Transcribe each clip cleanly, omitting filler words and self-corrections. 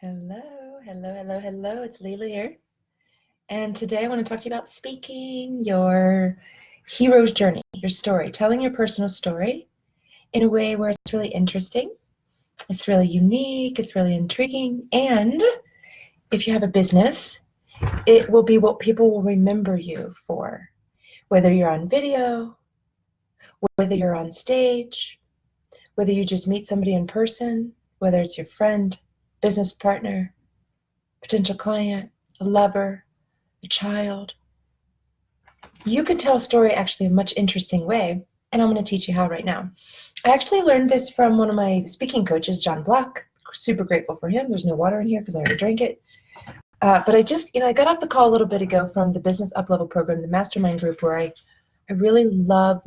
Hello, hello, hello, hello. It's Leila here. And today I want to talk to you about speaking your hero's journey, your story, telling your personal story in a way where it's really interesting, it's really unique, it's really intriguing. And if you have a business, it will be what people will remember you for, whether you're on video, whether you're on stage, whether you just meet somebody in person, whether it's your friend, business partner, potential client, a lover, a child. You can tell a story actually a much interesting way, and I'm going to teach you how right now. I actually learned this from one of my speaking coaches, John Block. Super grateful for him. There's no water in here because I already drank it. But I got off the call a little bit ago from the Business Uplevel program, the mastermind group, where I really love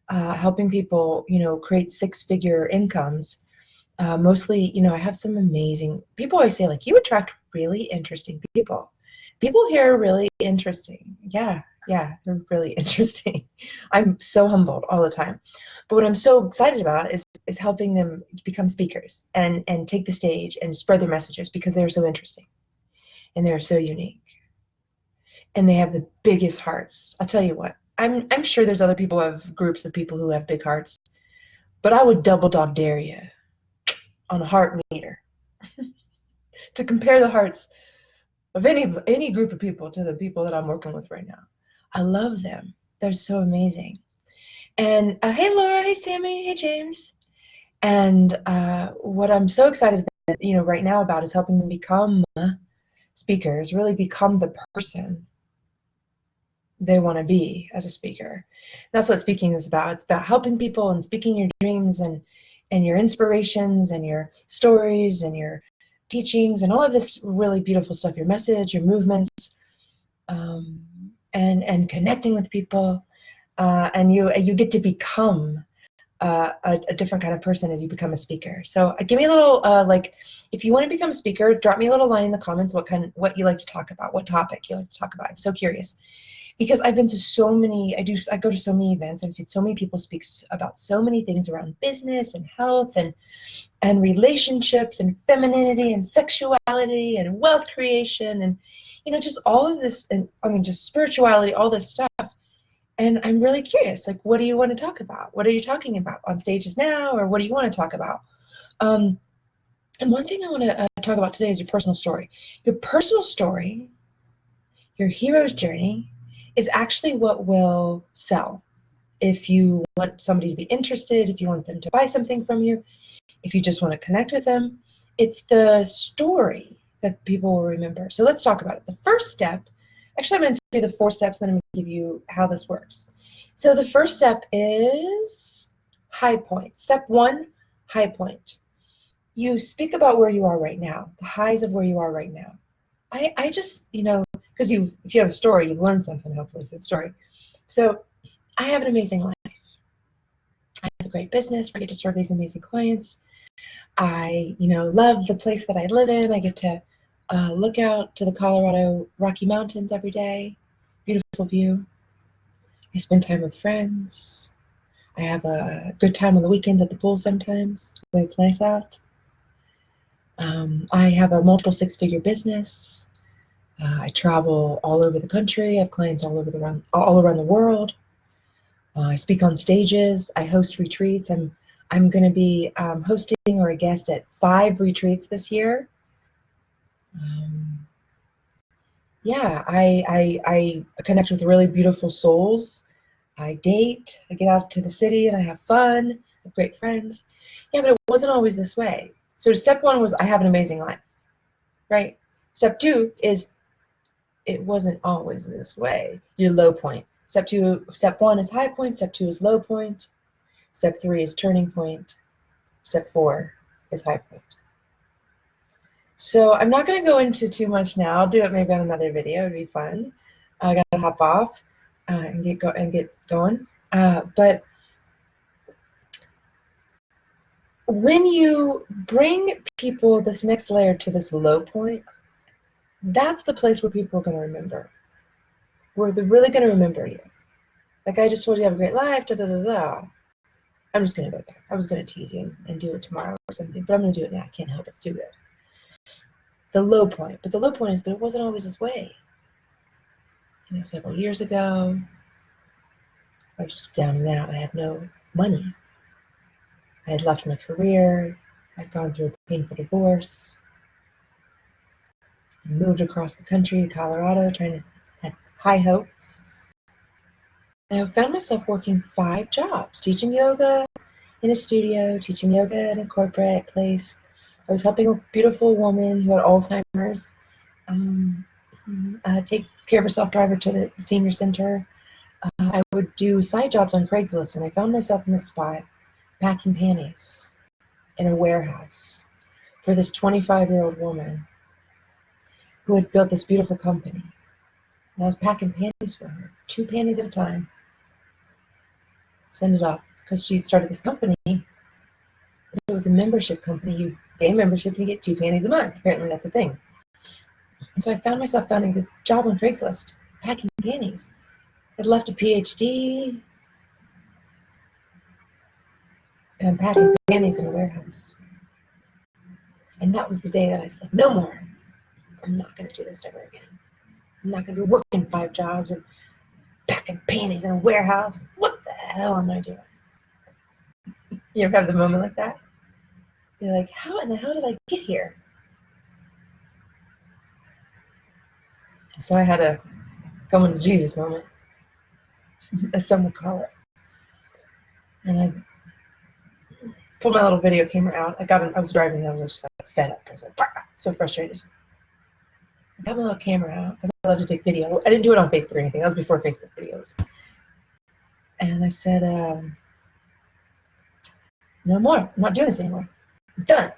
helping people, create six-figure incomes. Mostly, I have some amazing people. Always say, like, you attract really interesting people. People here are really interesting. Yeah, they're really interesting. I'm so humbled all the time. But what I'm so excited about is helping them become speakers and take the stage and spread their messages because they're so interesting and they're so unique. And they have the biggest hearts. I'll tell you what, I'm sure there's other people who have groups of people who have big hearts, but I would double dog dare you on a heart meter to compare the hearts of any group of people to the people that I'm working with right now. I love them. They're so amazing. And hey, Laura. Hey, Sammy. Hey, James. And what I'm so excited about, right now about is helping them become speakers, really become the person they want to be as a speaker. That's what speaking is about. It's about helping people and speaking your dreams and your inspirations and your stories and your teachings and all of this really beautiful stuff, your message, your movements, and connecting with people. And you get to become a different kind of person as you become a speaker. So give me a little, if you want to become a speaker, drop me a little line in the comments what you like to talk about, what topic you like to talk about. I'm so curious. Because I've been to so many, I go to so many events. I've seen so many people speak about so many things around business and health and relationships and femininity and sexuality and wealth creation and, just all of this. And just spirituality, all this stuff. And I'm really curious, like, what do you want to talk about? What are you talking about on stages now? Or what do you want to talk about? And one thing I want to talk about today is your personal story. Your personal story, your hero's journey, is actually what will sell. If you want somebody to be interested, if you want them to buy something from you, if you just want to connect with them, it's the story that people will remember. So let's talk about it. The first step, actually I'm going to do the 4 steps, then I'm going to give you how this works. So the first step is high point. Step 1, high point. You speak about where you are right now, the highs of where you are right now. I just, because if you have a story, you've learned something, hopefully, through the story. So I have an amazing life. I have a great business where I get to serve these amazing clients. I, love the place that I live in. I get to look out to the Colorado Rocky Mountains every day. Beautiful view. I spend time with friends. I have a good time on the weekends at the pool sometimes when it's nice out. I have a multiple 6-figure business. I travel all over the country. I have clients all around the world. I speak on stages. I host retreats. I'm going to be hosting or a guest at 5 retreats this year. I connect with really beautiful souls. I date. I get out to the city and I have fun. I have great friends. Yeah, but it wasn't always this way. So step 1 was I have an amazing life, right? Step 2 is it wasn't always this way. Your low point. Step 1 is high point. Step 2 is low point. Step 3 is turning point. Step 4 is high point. So I'm not going to go into too much now. I'll do it maybe on another video. It'd be fun. I got to hop off and get going. But when you bring people this next layer to this low point, that's the place where people are going to remember. Where they're really going to remember you. Like I just told you, have a great life, da da da da. I'm just going to go there. I was going to tease you and do it tomorrow or something, but I'm going to do it now. I can't help it. It's too good. The low point. But the low point is, but it wasn't always this way. Several years ago, I was down and out. I had no money. I had left my career. I'd gone through a painful divorce. I moved across the country to Colorado, had high hopes. And I found myself working 5 jobs, teaching yoga in a studio, teaching yoga in a corporate place. I was helping a beautiful woman who had Alzheimer's take care of herself, drive her to the senior center. I would do side jobs on Craigslist, and I found myself in this spot packing panties in a warehouse for this 25-year-old woman who had built this beautiful company. And I was packing panties for her, 2 panties at a time. Send it off, because she started this company. It was a membership company. You pay membership, you get 2 panties a month. Apparently that's a thing. And so I found myself finding this job on Craigslist, packing panties. I'd left a PhD, and I'm packing panties in a warehouse. And that was the day that I said, no more. I'm not going to do this ever again. I'm not going to be working 5 jobs and packing panties in a warehouse. What the hell am I doing? You ever have the moment like that? You're like, how in the hell did I get here? And so I had a come to Jesus moment, as some would call it. And I pulled my little video camera out. I was driving and I was just like fed up. I was like, so frustrated. I got my little camera out because I love to take video. I didn't do it on Facebook or anything. That was before Facebook videos. And I said, no more. I'm not doing this anymore. I'm done.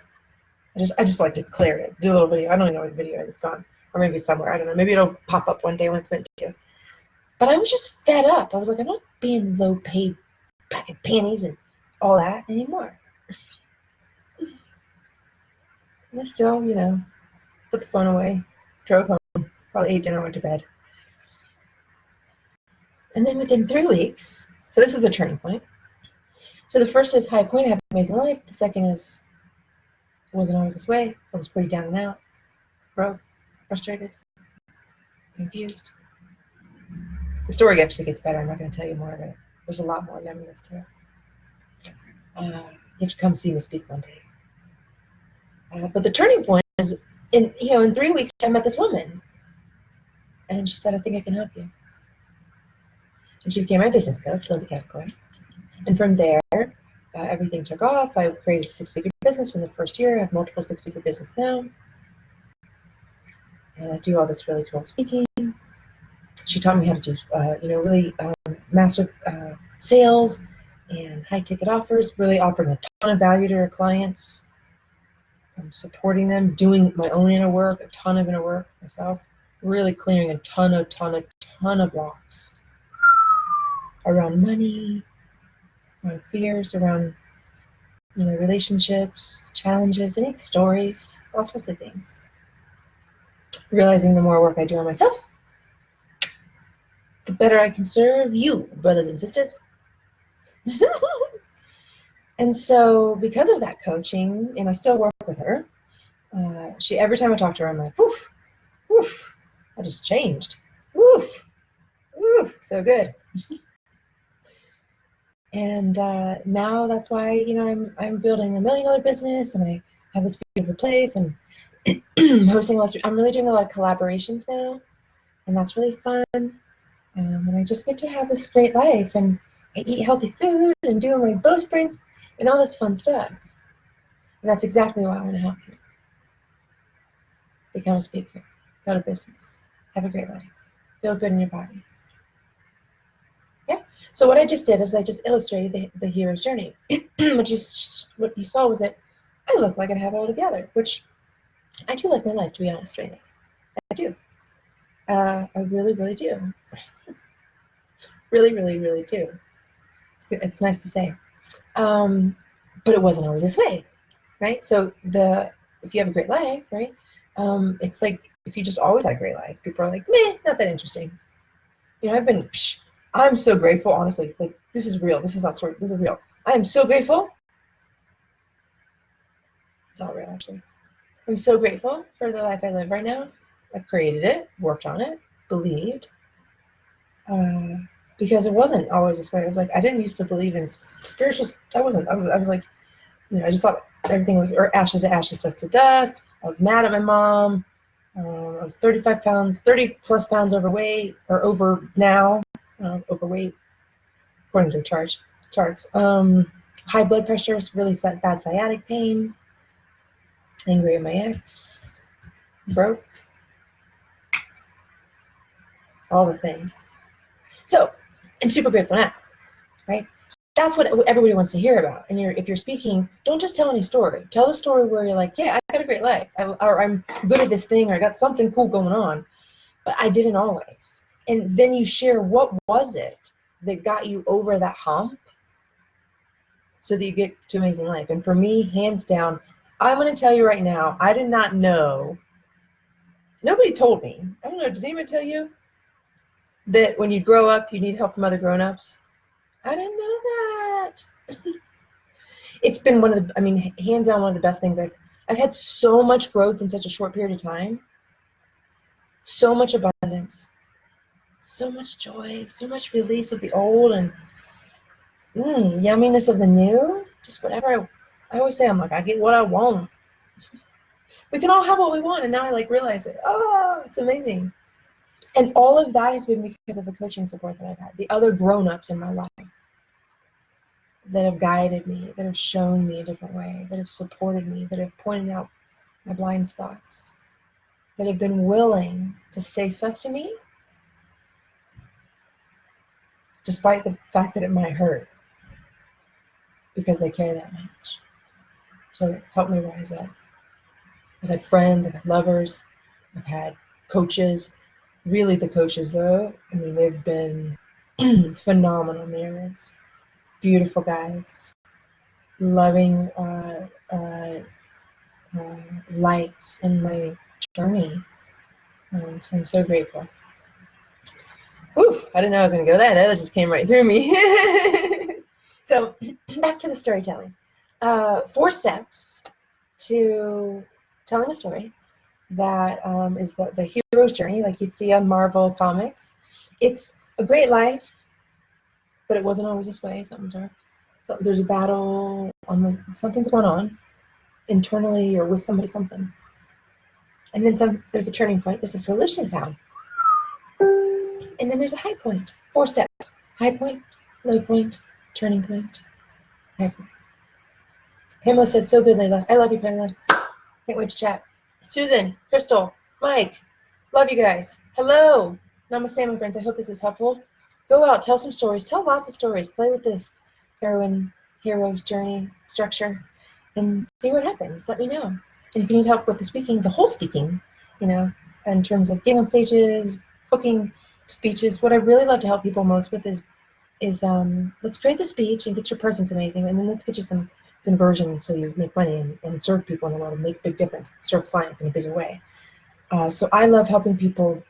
I just like to clear it. Do a little video. I don't even know where the video is. It's gone. Or maybe somewhere. I don't know. Maybe it'll pop up one day when it's meant to. But I was just fed up. I was like, I'm not being low paid, packing panties and all that anymore. And I still, put the phone away, drove home, probably ate dinner, went to bed. And then within 3 weeks, so this is the turning point. So the first is high point, I have an amazing life. The second is, it wasn't always this way. I was pretty down and out, broke, frustrated, confused. The story actually gets better. I'm not going to tell you more of it. There's a lot more yumminess to it. You have to come see me speak one day. But the turning point is, in 3 weeks, I met this woman. And she said, I think I can help you. And she became my business coach, Linda Capricorn. And from there, everything took off. I created a 6-figure business from the first year. I have multiple 6-figure business now. And I do all this really cool speaking. She taught me how to do, really master sales and high-ticket offers, really offering a ton of value to her clients. I'm supporting them, doing my own inner work, a ton of inner work myself, really clearing a ton of blocks around money, around fears, around, relationships, challenges, any stories, all sorts of things. Realizing the more work I do on myself, the better I can serve you, brothers and sisters. And so because of that coaching, and I still work with her, every time I talk to her, I'm like, woof, woof, I just changed. Woof, woof, so good. And now that's why, I'm building $1 million business, and I have this beautiful place, and hosting I'm really doing a lot of collaborations now, and that's really fun. And I just get to have this great life, and I eat healthy food and do my bowspring and all this fun stuff. And that's exactly why I want to help you. Become a speaker, build a business, have a great life, feel good in your body. Yeah. So what I just did is I just illustrated the hero's journey. What you saw was that I look like I have it all together, which I do like my life, to be honest, right now. I do. I really, really do. Really, really, really do. It's nice to say. But it wasn't always this way, right? So if you have a great life, right? It's like if you just always had a great life, people are like, meh, not that interesting. I'm so grateful, honestly. Like, this is real. This is not story. This is real. I am so grateful. It's all real, actually. I'm so grateful for the life I live right now. I've created it, worked on it, believed. Because it wasn't always this way. It was like I didn't used to believe in spiritual. I was like, I just thought everything was or ashes to ashes, dust to dust. I was mad at my mom. I was 35 pounds, 30 plus pounds overweight or over now, overweight according to the charts. High blood pressure, really bad sciatic pain. Angry at my ex, broke, all the things. So I'm super grateful now, right? So that's what everybody wants to hear about. And if you're speaking, don't just tell any story. Tell the story where you're like, yeah, I got a great life, or I'm good at this thing, or I got something cool going on, but I didn't always. And then you share what was it that got you over that hump so that you get to amazing life. And for me, hands down, I'm going to tell you right now, I did not know. Nobody told me. I don't know. Did anyone tell you that when you grow up, you need help from other grown-ups? I didn't know that. It's been hands down, one of the best things. I've had so much growth in such a short period of time. So much abundance. So much joy. So much release of the old and yumminess of the new. Just whatever. I always say, I'm like, I get what I want. We can all have what we want, and now I realize it. Oh, it's amazing. And all of that has been because of the coaching support that I've had. The other grown-ups in my life that have guided me, that have shown me a different way, that have supported me, that have pointed out my blind spots, that have been willing to say stuff to me despite the fact that it might hurt, because they care that much to help me rise up. I've had friends, I've had lovers, I've had coaches. Really, the coaches, though, they've been phenomenal mirrors, beautiful guides, loving lights in my journey. So I'm so grateful. Whew, I didn't know I was going to go there. That just came right through me. So back to the storytelling. 4 steps to telling a story that is the hero's journey, like you'd see on Marvel Comics. It's a great life, but it wasn't always this way. Something's wrong. So there's a battle something's going on internally or with somebody, something. And then there's a turning point. There's a solution found. And then there's a high point. 4 steps. High point, low point, turning point, high point. Pamela said, so good, Layla. I love you, Pamela. Can't wait to chat. Susan, Crystal, Mike, love you guys. Hello. Namaste, my friends. I hope this is helpful. Go out, tell some stories. Tell lots of stories. Play with this hero's journey structure and see what happens. Let me know. And if you need help with the whole speaking, in terms of getting on stages, booking speeches, what I really love to help people most with is let's create the speech and get your presence amazing, and then let's get you some conversion so you make money and serve people in the world and make a big difference, serve clients in a bigger way. So I love helping people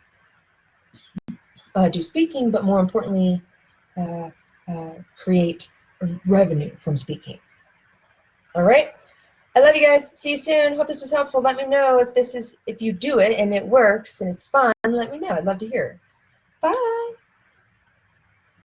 do speaking, but more importantly, create revenue from speaking. All right. I love you guys. See you soon. Hope this was helpful. Let me know if you do it and it works and it's fun. Let me know. I'd love to hear. Bye.